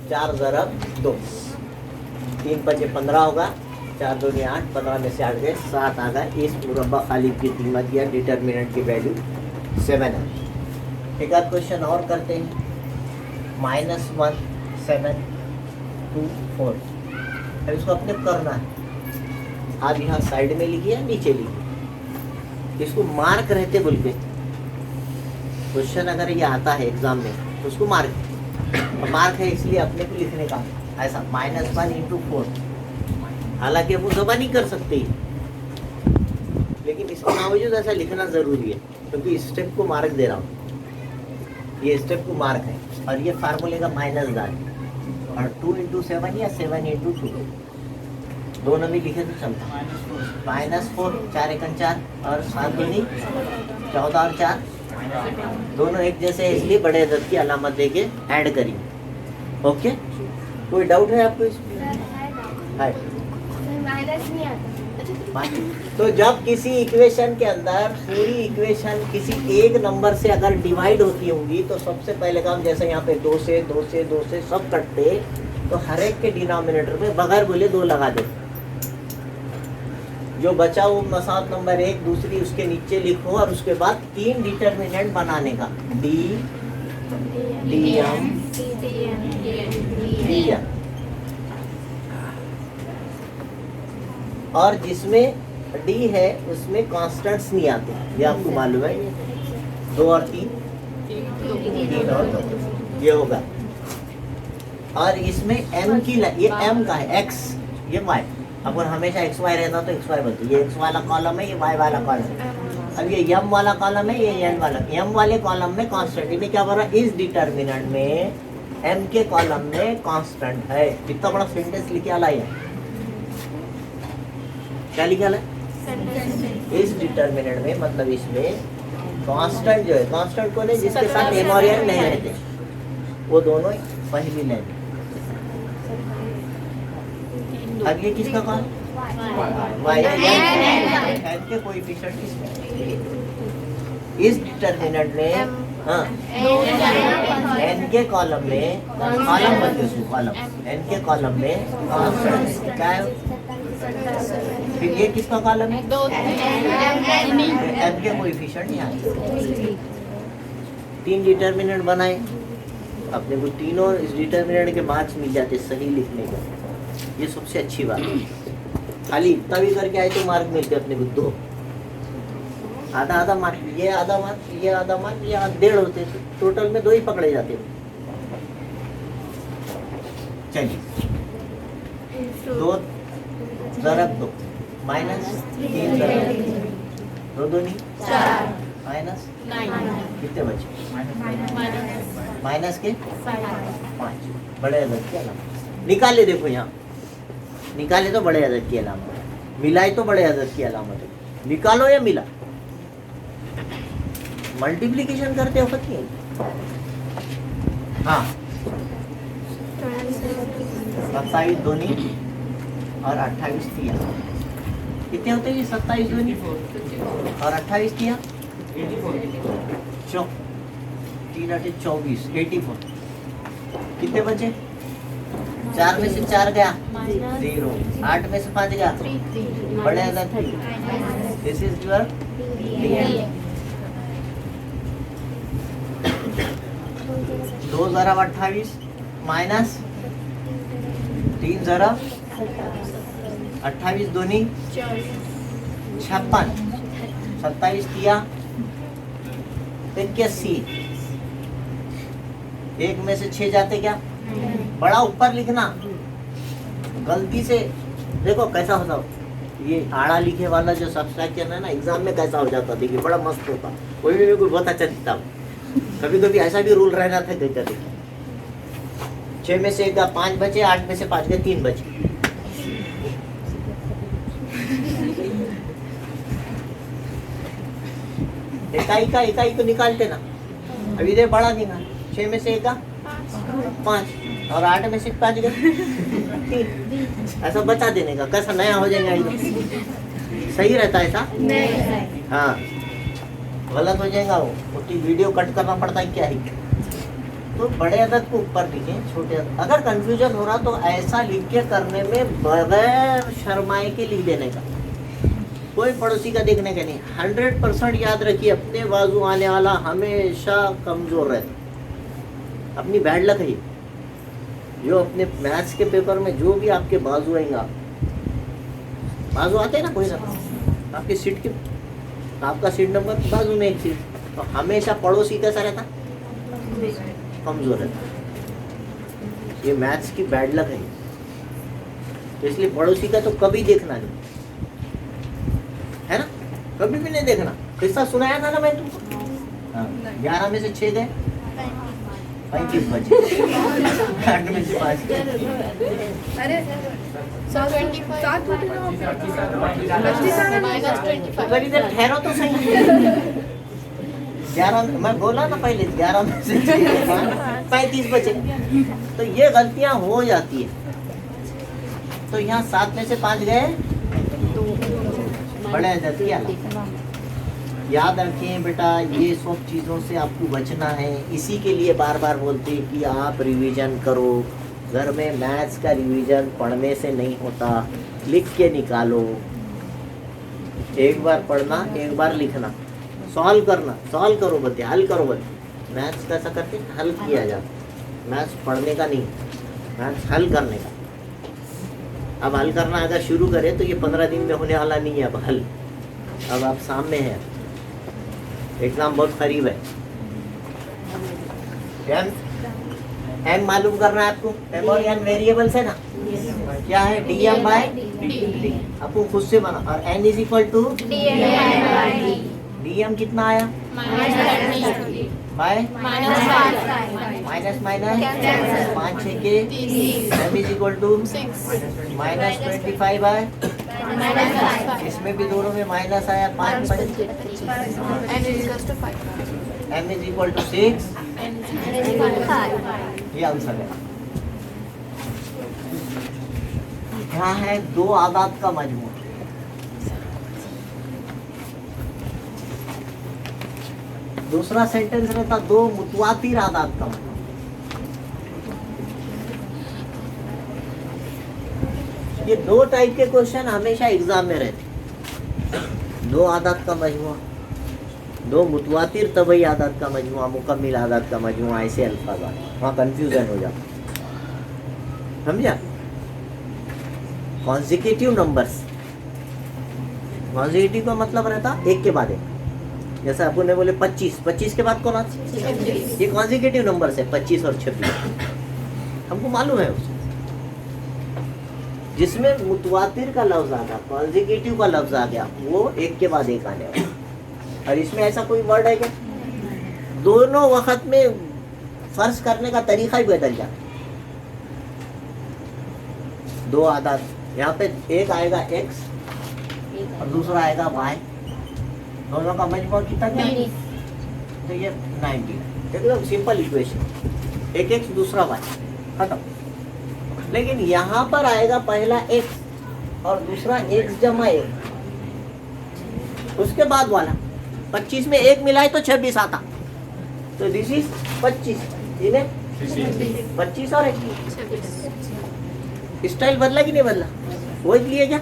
4 ज़रब 2, 3 5 15 होगा, 4 2 8, 15 में से 8 गए 7 आ गए। इस मुरब्बा खालिद की कीमत या डिटर्मिनेंट की वैल्यू 7 है। एक आध क्वेश्चन और करते हैं। -1 7 2 4, अब इसको अपने करना है। आप यहाँ साइड में लिखिए या नीचे लिखिए, इसको मार्क रहते बोल के क्वेश्चन अगर ये आता है एग्जाम में तो उसको मार्क है, इसलिए अपने को लिखने का ऐसा -1 × 4। हालांकि वो जमा नहीं कर सकते, लेकिन इसके बावजूद ऐसा लिखना जरूरी है क्योंकि इस स्टेप को मार्क दे रहा हूँ, ये स्टेप को मार्क है। और ये फार्मूले का माइनस दार, और 2 × 7 या 7 × 2 दोनों भी लिखे तो चलता। -4 4 × 4 और 7 दूनी 14 और 4 दोनों एक जैसे है, इसलिए बड़े अदद की अलामत देके ऐड करिए। ओके, कोई डाउट है आपको इसमें? है तो जब किसी इक्वेशन के अंदर पूरी इक्वेशन किसी एक नंबर से अगर डिवाइड होती होंगी तो सबसे पहले काम, जैसे यहाँ पे 2 से 2 से 2 से सब कटते, तो हर एक के डिनोमिनेटर में बगैर बोले 2 लगा दे। जो बचा वो मसात नंबर 1 दूसरी उसके नीचे लिखो, और उसके बाद 3 डिटर्मिनेंट बनाने का, D D M D M, और जिसमें डी है उसमें कांस्टेंट्स नहीं आते, ये आपको मालूम है। 2 और 3 3 और 2 ये होगा। और इसमें एम की ये एम का है, एक्स ये वाई। अगर हमेशा एक्स वाई रहता तो एक्स वाई बनती, ये एक्स वाला कॉलम है, ये वाई वाला कॉलम है। अब ये एम वाला कॉलम है, ये एन वाला। एम वाले कॉलम में कांस्टेंट, में क्या बोल रहा है, इस डिटर्मिनेंट में एम के कॉलम में कांस्टेंट है। कितना बड़ा सेंटेंस लिखे आला है, क्या लिखा है, इस डिटर्मिनेंट में, मतलब इसमें कांस्टेंट जो है, कांस्टेंट कौन है, जिसके साथ एम और एन नहीं रहते, वो दोनों पहली लाइन। अब ये किसका कॉल, वाई, एन के कोएफिशिएंट इसमें, इस डिटर्मिनेंट में, हाँ एन के कॉलम में, कॉलम बनते उसको कॉलम, एन के कॉलम में कांस्टेंट क्या है। फिर ये किसका कॉलम है, एम के कोएफिशिएंट यहाँ। 3 डिटर्मिनेंट बनाए, अपने को तीनों इस डिटर्मिनेंट के मार्क्स मिल जाते सही लिखने को, ये सबसे अच्छी बात है। खाली इतना भी करके आए तो मार्क मिलते अपने को 2, आधा आधा मार्क, ये आधा मार्क, ये आधा मार्क, ये 1.5 होते, टोटल में 2 ही पकड़े जाते। चलिए 2 ज़रब 2 -3 ज़रब 2 दूनी 4 -9 कितने बचे, माइनस के 5, बड़े अदद की अलामत निकाले। देखो यहाँ निकाले तो बड़े अदद की अलामत, मिलाए तो बड़े अदद की अलामत है। निकालो या मिला, मल्टीप्लिकेशन करते हो नहीं। हाँ 27 दूनी और 28 किया, कितने होते हैं 27 दूनी और 28 किया 3 8 24 84। कितने बचे, 4 में से 4 गया 0, 8 में से 5 गया बड़े अदद। दिस इज योर 2 ज़रब 28 माइनस 3 ज़रब 28 दूनी 56, 27 किया 81, 1 में से 6 जाते क्या, बड़ा ऊपर लिखना, गलती से देखो कैसा होता, ये आड़ा लिखे वाला जो सब्सट्रैक्शन है ना, एग्जाम में कैसा हो जाता, देखिए बड़ा मस्त होता, कोई भी मेरे को बहुत अच्छा दिखता। कभी कभी ऐसा भी रूल रहना था, देखा देखिए 6 में से 1 का 5 बचे, 8 में से 5 के 3 बचे। इकाई को निकालते ना, अभी इधर बड़ा देगा, 6 में से 1 का 5 और 8 में से 5 गए 3, ऐसा बचा देने का, कैसा नया हो जाएगा एकदम। सही रहता है ऐसा, हाँ गलत हो जाएगा वो वीडियो कट करना पड़ता है क्या है। तो बड़े अदद को ऊपर लिखें, छोटे अदद। अगर कंफ्यूजन हो रहा तो ऐसा लिख के करने में बगैर शर्माए के लिख देने का, कोई पड़ोसी का देखने का नहीं। 100% याद रखिए, अपने बाजू आने वाला हमेशा कमजोर रहता। अपनी बैड लक है जो अपने मैथ्स के पेपर में जो भी आपके बाजू आएंगे, बाजू आते हैं ना कोई ना आपकी सीट के, आपका सीट नंबर बाजू में एक सीट, तो हमेशा पड़ोसी कैसा रहता, कमजोर रहता। ये मैथ्स की बैड लक है, तो इसलिए पड़ोसी का तो कभी देखना नहीं है ना, कभी भी नहीं देखना। किस्सा सुनाया था ना मैं तुमको, 11 में से 6 गए, 35 बचे, 8 में से 5 गए। अरे कभी देर ठहरो तो सही। 11 मैं बोला ना पहले, 11 में से 35 बचे, तो ये गलतियां हो जाती है। तो यहाँ 7 में से 5 गए, बड़े जाती है। याद रखें बेटा, ये सब चीज़ों से आपको बचना है। इसी के लिए बार बार बोलते हैं कि आप रिवीजन करो। घर में मैथ्स का रिवीजन पढ़ने से नहीं होता, लिख के निकालो। एक बार पढ़ना, एक बार लिखना, सॉल्व करना, सॉल्व करो बच्चे, हल करो बच्चे। मैथ्स कैसा करते हल किया जाता, मैथ्स पढ़ने का नहीं, मैथ्स हल करने का। अब हल करना अगर शुरू करें तो ये 15 दिन में होने वाला नहीं है। अब हल, अब आप सामने हैं, एग्जाम बहुत करीब है। एम मालूम करना है आपको, एम और एन वेरिएबल्स है ना, क्या है, डी एम बाय डी, आपको खुद से बना। और N is equal to D M कितना आया, बाय माइनस माइनस 5 6 के, M is equal to -25 by, इसमें भी दोनों में माइनस आया, 5 एम इज इक्वल टू 6, ये आंसर है। क्या है, 2 आदाद का मजमूआ। दूसरा सेंटेंस रहता 2 मुतवातिर आदाद का मजमूआ। ये 2 टाइप के क्वेश्चन हमेशा एग्जाम में रहते, 2 आदाद का मजमूआ, 2 मुतवातिर तबई आदाद का मजमूआ, मुकम्मिल आदाद का मजमूआ, ऐसे अल्फाज आते, वहाँ कंफ्यूजन हो जाता, समझा। कॉन्जिक्यूटिव नंबर्स, कॉन्जिक्यूटिव का मतलब रहता एक के बाद एक। जैसे आपको ने बोले 25, 25 के बाद कौन आता, ये कॉन्जिक्यूटिव नंबर्स है, 25 और 26, हमको मालूम है उसमें। जिसमें मुतवातिर का लफ्ज आ गया, कॉन्जिक्यूटिव का लफ्ज आ गया, वो एक के बाद एक आने वाला। और इसमें ऐसा कोई वर्ड है क्या, दोनों वक्त में फर्ज करने का तरीका ही बदल जाता। 2 आदाद, यहाँ पे एक आएगा x और दूसरा आएगा y, दोनों का मजमूआ कितना क्या, तो ये 90, एकदम सिंपल इक्वेशन, एक x दूसरा y, खत्म। लेकिन यहाँ पर आएगा पहला x और दूसरा x जमा 1, उसके बाद वाला 25 में 1 मिलाए तो 26 आता, तो दिस इज 25, इन्हें 25 और 1, स्टाइल बदला कि नहीं बदला, वो लिए क्या।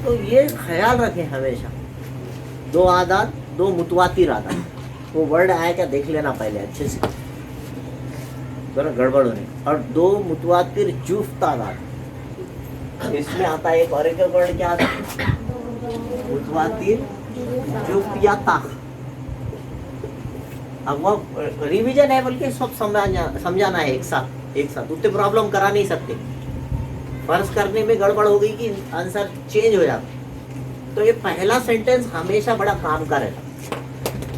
तो ये ख्याल रखें हमेशा, 2 आदाद, 2 मुतवातिर आदाद, वो वर्ड आया क्या देख लेना पहले अच्छे से, जरा गड़बड़ होने। और 2 मुतवातिर जुफ्त आदाद, इसमें आता है एक और एक वर्ड क्या आता है, मुतवातिर जुफ्त या ता। अब वो रिवीजन है बल्कि सब समझाना है एक साथ, उतने प्रॉब्लम करा नहीं सकते। फर्ज करने में गड़बड़ हो गई कि आंसर चेंज हो जाता। तो ये पहला सेंटेंस हमेशा बड़ा काम का रहता,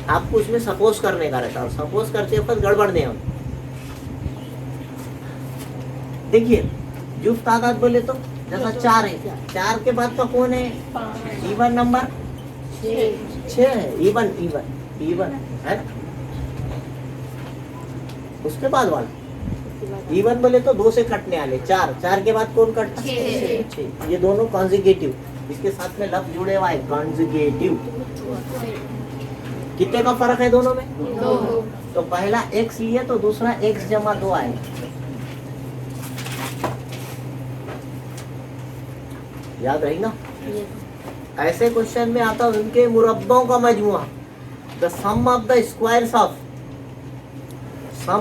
आपको उसमें सपोज करने का रहता, और सपोज करते वक्त गड़बड़ नहीं होती। देखिए जुफ्त आदाद बोले तो जैसा 4 है, 4 के बाद का कौन है, इवन नंबर 6 है, इवन है। उसके बाद वाला इवन बोले तो 2 से कटने वाले 4 के बाद कौन कटता, 6। ये दोनों कॉन्जिक्यूटिव, इसके साथ में लफ्ज जुड़े हुआ है कॉन्जिक्यूटिव। कितने का फर्क है दोनों में, तो पहला x लिए तो दूसरा x जमा 2 आएगा। याद रही ना? ऐसे क्वेश्चन में आता है उनके मुरब्बों का मजमुआ, the sum of the squares of, sum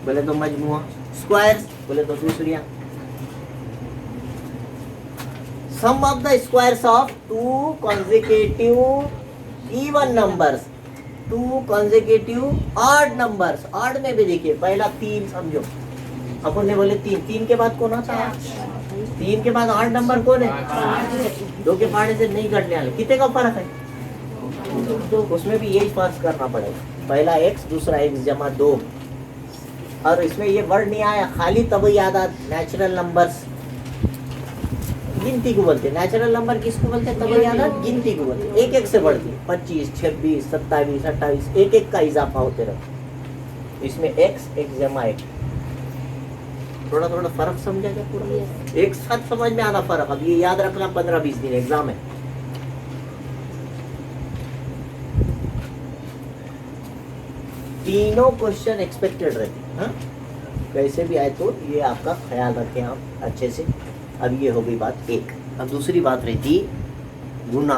बोले तो मजमुआ, स्क्वायर्स बोले तो दूसरियां, sum of the squares of two consecutive even numbers, two consecutive odd numbers. Odd में भी देखिए पहला 3 समझो, अपन ने बोले 3 के बाद कौन आता है? 3 के बाद 8 नंबर कौन है? 2 के पहाड़े से नहीं कटने वाले, कितने का फर्क है? तो उसमें भी यही फर्क करना पड़ेगा, पहला x दूसरा x जमा 2। और इसमें ये वर्ड नहीं आया, खाली तब याद आ, नेचुरल नंबर्स गिनती को बोलते हैं। नेचुरल नंबर किसको बोलते हैं? तब याद आ, गिनती को बोलते हैं। एक एक से बढ़ती है, 25, 26, 27, 28, एक एक का इजाफा होते रहो। इसमें x जमा 1, थोड़ा थोड़ा फर्क समझा क्या? पूरा एक साथ समझ में आना फर्क। अब ये याद रखना, 15-20 दिन एग्जाम है। तीनों क्वेश्चन एक्सपेक्टेड रहते हैं, कैसे भी आए तो ये आपका ख्याल रखें आप अच्छे से। अब ये हो गई बात एक। अब दूसरी बात रहती गुना,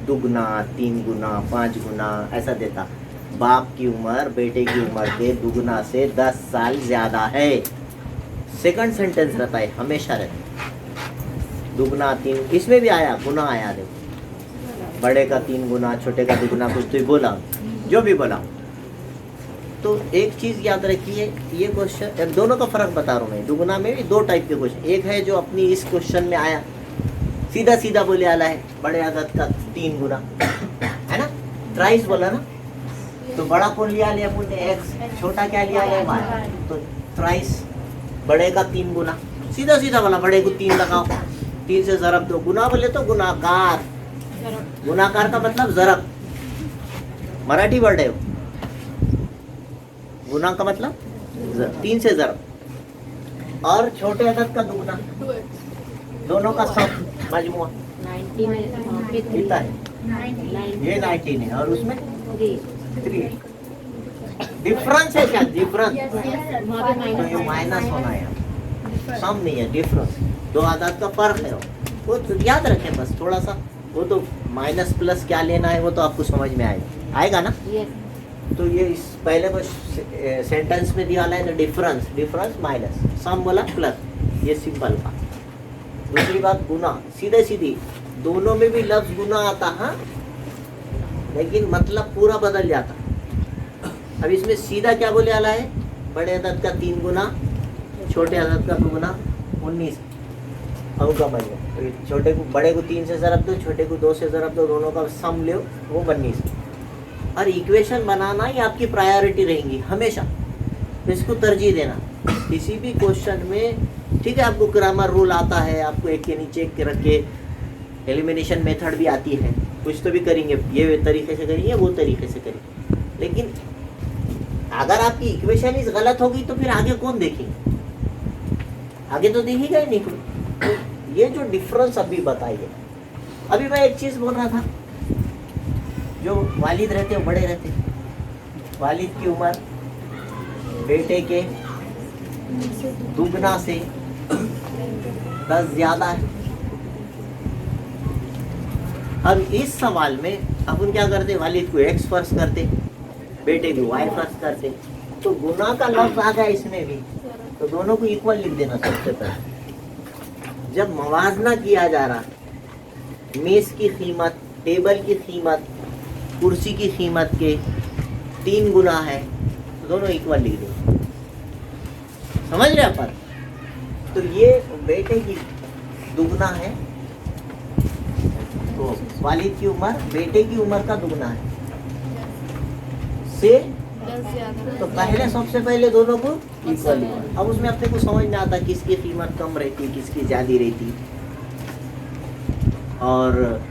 दुगुना, 3 गुना, 5 गुना, ऐसा देता। बाप की उम्र बेटे की उम्र के दुगुना से 10 साल ज्यादा है। सेकंड सेंटेंस रहता है, हमेशा रहता है दुगना 3। इसमें भी आया गुना आया, देखो बड़े का 3 गुना, छोटे का दुगुना, कुछ तो बोला, जो भी बोला। तो एक चीज याद रखिए, ये क्वेश्चन दोनों का फर्क बता रहा हूँ मैं। दुगुना में भी 2 टाइप के क्वेश्चन, एक है जो अपनी इस क्वेश्चन में आया सीधा सीधा बोले आला है, बड़े आदत का 3 गुना है ना, ट्राइस बोला ना। तो बड़ा कौन लिया लिया अपन ने x, छोटा क्या लिया है y। तो ट्राइस बड़े का 3 गुना, सीधा सीधा बोला बड़े को 3 लगाओ, 3 से ज़रब दो। गुना बोले तो गुनाकार, गुनाकार का मतलब ज़रब, मराठी वर्ड है वो। गुना का मतलब 3 से ज़रब। और छोटे अदद का दुगना, दोनों का सम मजमुआ कितना है? ये 19 है और उसमें 3। डिफरेंस है क्या? डिफरेंस तो ये माइनस होना है, सम नहीं है, डिफरेंस। 2 आदत का फर्क है वो तो याद रखें बस थोड़ा सा। वो तो माइनस प्लस क्या लेना है वो तो आपको समझ में आएगा ना। तो ये इस पहले को सेंटेंस में दिया है ना, डिफरेंस, डिफरेंस माइनस, सम बोला प्लस, ये सिंपल का। दूसरी बात गुना, सीधे सीधी, दोनों में भी लफ्ज गुना आता है लेकिन मतलब पूरा बदल जाता। अब इसमें सीधा क्या बोले आला है? बड़े अदद का 3 गुना, छोटे अदद का 2 गुना, 19 का बन गया। छोटे को बड़े को 3 से ज़रब दो, छोटे को 2 से ज़रब दो, दोनों का सम लो, वो 19। और इक्वेशन बनाना ही आपकी प्रायोरिटी रहेंगी हमेशा, इसको तरजीह देना किसी भी क्वेश्चन में। ठीक है, आपको ग्रामर रूल आता है, आपको एक के नीचे एक रख के एलिमिनेशन मेथड भी आती है, कुछ तो भी करेंगे, ये तरीके से करेंगे, वो तरीके से करेंगे। लेकिन अगर आपकी इक्वेशन इस गलत होगी तो फिर आगे कौन देखेंगे? आगे तो देखेगा ही नहीं कोई। तो ये जो डिफरेंस अभी बताइए। अभी मैं एक चीज़ बोल रहा था, जो वालिद रहते हैं बड़े रहते हैं, वालिद की उम्र बेटे के दुगना से 10 ज्यादा है। अब इस सवाल में अपन क्या करते? वालिद को x फर्ज करते, बेटे को y फर्ज करते। तो गुना का लफ्ज आ गया इसमें भी, तो दोनों को इक्वल लिख देना सबसे पहले। जब मवाजना किया जा रहा, मेज की कीमत, टेबल की कीमत, कुर्सी की कीमत के 3 गुना है, तो दोनों इक्वल लिख दो। समझ रहे अपन? तो ये बेटे की दुगना है, तो वालिद की उम्र बेटे की उम्र का दुगना है से, तो पहले सबसे पहले दोनों को इक्वल। अब उसमें अपने को समझ में आता किसकी कीमत कम रहती, किसकी ज्यादा रहती। और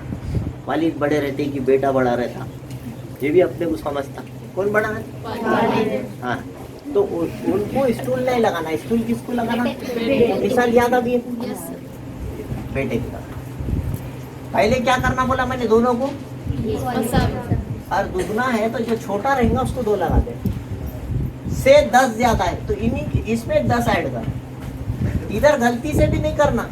वालिद बड़े रहते कि बेटा बड़ा रहता, ये भी अपने को समझता। कौन बड़ा है? हाँ, तो उनको स्टूल नहीं लगाना, स्टूल किसको लगाना? मिसाल याद आ गई बेटे की। पहले क्या करना बोला मैंने? दोनों को। और दुगना है तो जो छोटा रहेगा उसको 2 लगा दे, से 10 ज्यादा है तो इन्हीं इसमें 10 ऐड कर, इधर गलती से भी नहीं करना,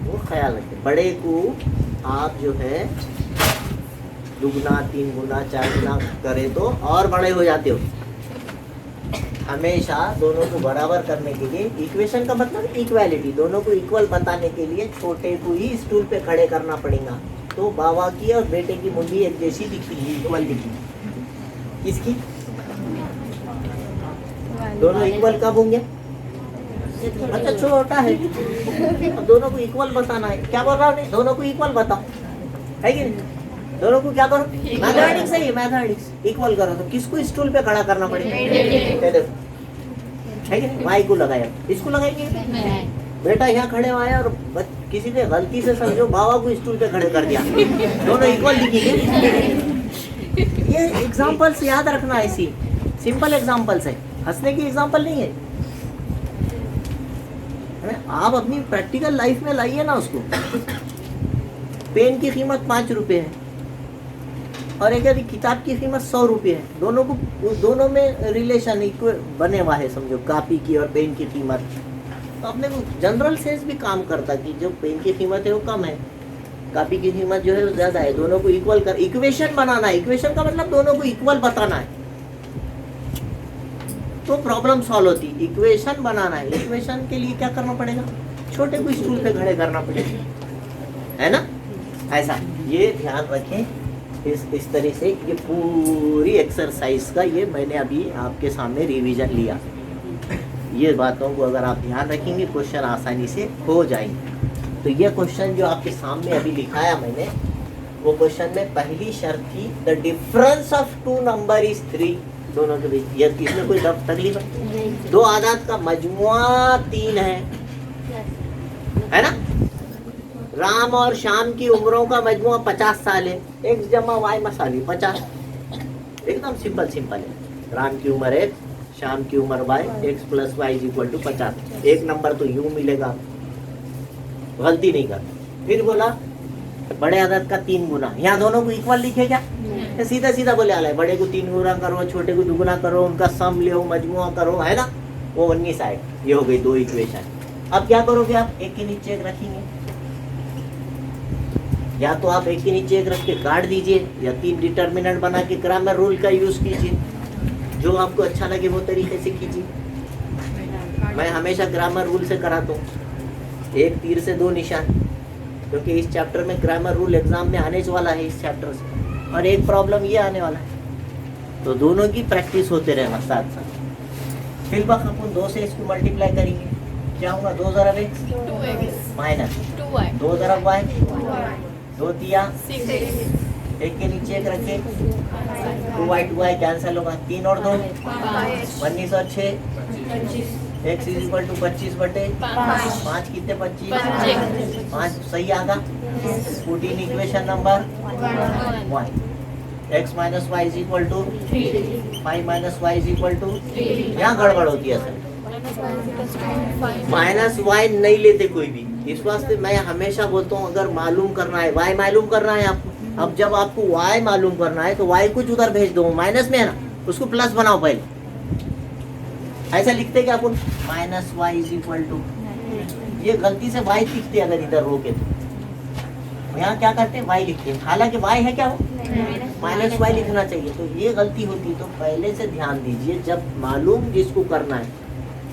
वो ख्याल रखें। बड़े को आप जो है दुगना 3 गुना 4 गुना करे तो और बड़े हो जाते हो। हमेशा दोनों को बराबर करने के लिए, इक्वेशन का मतलब इक्वालिटी, दोनों को इक्वल बताने के लिए छोटे को ही स्टूल पे खड़े करना पड़ेगा। तो बाबा की और बेटे की मुंडी एक जैसी दिखेगी, इक्वल दिखेगी। किसकी? दोनों इक्वल कब होंगे? अच्छा छोटा है, दोनों को इक्वल बताना है। क्या बोल रहा हूँ? दोनों को इक्वल बताओ, है कि नहीं? दोनों को क्या करो? मैथमेटिक्स है ये, मैथमेटिक्स इक्वल करो। तो किसको स्टूल पे खड़ा करना पड़ेगा? देखो, है कि नहीं? वाई को लगाया, इसको लगाएंगे। बेटा यहाँ खड़े हुआ है और किसी ने गलती से समझो बाबा को स्टूल पे खड़े कर दिया, दोनों इक्वल दिखेंगे। ये एग्जांपल्स याद रखना, ऐसी सिंपल एग्जांपल्स है, हंसने की एग्जांपल नहीं है। आप अपनी प्रैक्टिकल लाइफ में लाइए ना उसको। पेन की कीमत 5 रुपए है और एक किताब की कीमत 100 रुपये है। दोनों में रिलेशन बने हुआ है, समझो कॉपी की और पेन की कीमत। तो अपने को जनरल सेंस भी काम करता कि जो पेन की कीमत है वो कम है, कॉपी की कीमत जो है वो ज्यादा है, दोनों को इक्वल कर। इक्वेशन बनाना है, इक्वेशन का मतलब दोनों को इक्वल बताना है तो प्रॉब्लम सॉल्व होती। इक्वेशन बनाना है, इक्वेशन के लिए क्या करना पड़ेगा? छोटे को स्टूल पे खड़े करना पड़ेगा, है ना? ऐसा ये ध्यान रखें। इस तरह से ये पूरी एक्सरसाइज का ये मैंने अभी आपके सामने रिवीजन लिया। ये बातों को अगर आप ध्यान रखेंगे क्वेश्चन आसानी से हो जाएंगे। तो ये क्वेश्चन जो आपके सामने अभी लिखाया मैंने, वो क्वेश्चन में पहली शर्त थी the difference of 2 number is 3, दोनों के बीच। ये इसमें कोई तकलीफ है? 2 आदाद का मजमुआ 3 है ना? राम और श्याम की उम्रों का मजमुआ 50 साल है। x जमा y मसावी 50, एकदम सिंपल है। राम की उम्र x, श्याम की उम्र y, x plus y is equal to 50। एक नंबर तो यूं मिलेगा, गलती नहीं कर। फिर बोला बड़े आदत का 3 गुना, यहाँ दोनों को इक्वल लिखे क्या? सीधा सीधा बोले आला है, बड़े को 3 गुना करो, छोटे को 2 गुना करो, उनका सम ले मजमुआ करो, है ना? वो 19 साइड। ये हो गई 2 इक्वेशन। अब क्या करोगे आप? एक के नीचे एक रखेंगे, या तो आप एक के नीचे एक रख के काट दीजिए, या 3 डिटर्मिनेंट बना के ग्रामर रूल का यूज कीजिए, जो आपको अच्छा लगे वो तरीके से कीजिए। मैं हमेशा ग्रामर रूल से कराता हूँ, 1 तीर से 2 निशान, क्योंकि इस चैप्टर में ग्रामर रूल एग्जाम में आने वाला है इस चैप्टर से, और एक प्रॉब्लम ये आने वाला है। तो दोनों की प्रैक्टिस होते रहना साथ साथ। फिर बस अपन 2 से इसको मल्टीप्लाई करेंगे, क्या होगा? 2 ज़रब x माइनस 2 ज़रब y, 2 तिया 6, एक के नीचे एक रखे, 2y कैंसिल होगा, 3 और 2 19 और 6, x इज इक्वल टू 25 बटे 5 कितने? 25, 5 सही आगा। 14 equation number 1, x minus Y is equal to 5 minus Y is equal to, यहाँ गड़बड़ होती है सर, माइनस वाई नहीं लेते कोई भी। इस वास्ते मैं हमेशा बोलता हूँ अगर मालूम करना है, वाई मालूम करना है आपको, अब जब आपको वाई मालूम करना है तो वाई कुछ उधर भेज दो, माइनस में है ना, उसको प्लस बनाओ पहले। ऐसा लिखते क्या अपन? Minus Y is equal to, ये गलती से वाई लिखते अगर इधर रोके तो, यहाँ क्या करते हैं? वाई लिखते हैं, हालांकि वाई है क्या हो? माइनस वाई लिखना चाहिए। तो ये गलती होती, तो पहले से ध्यान दीजिए, जब मालूम जिसको करना है,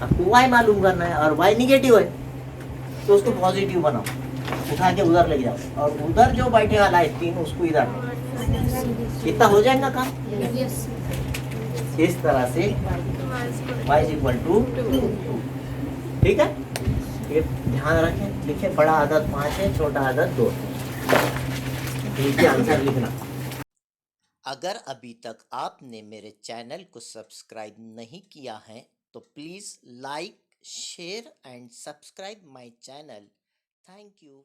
आपको वाई मालूम करना है और वाई निगेटिव है तो उसको पॉजिटिव बनाओ, उठा के उधर ले जाओ, और उधर जो बैठे वाला है 3 उसको इधर, इतना हो जाएगा काम। इस तरह से y इज इक्वल टू 2, ठीक है? ये ध्यान रखें, लिखे बड़ा आदत 5 है, छोटा आदत 2। नीचे आंसर लिखना। अगर अभी तक आपने मेरे चैनल को सब्सक्राइब नहीं किया है तो please like, share and subscribe my channel. Thank you.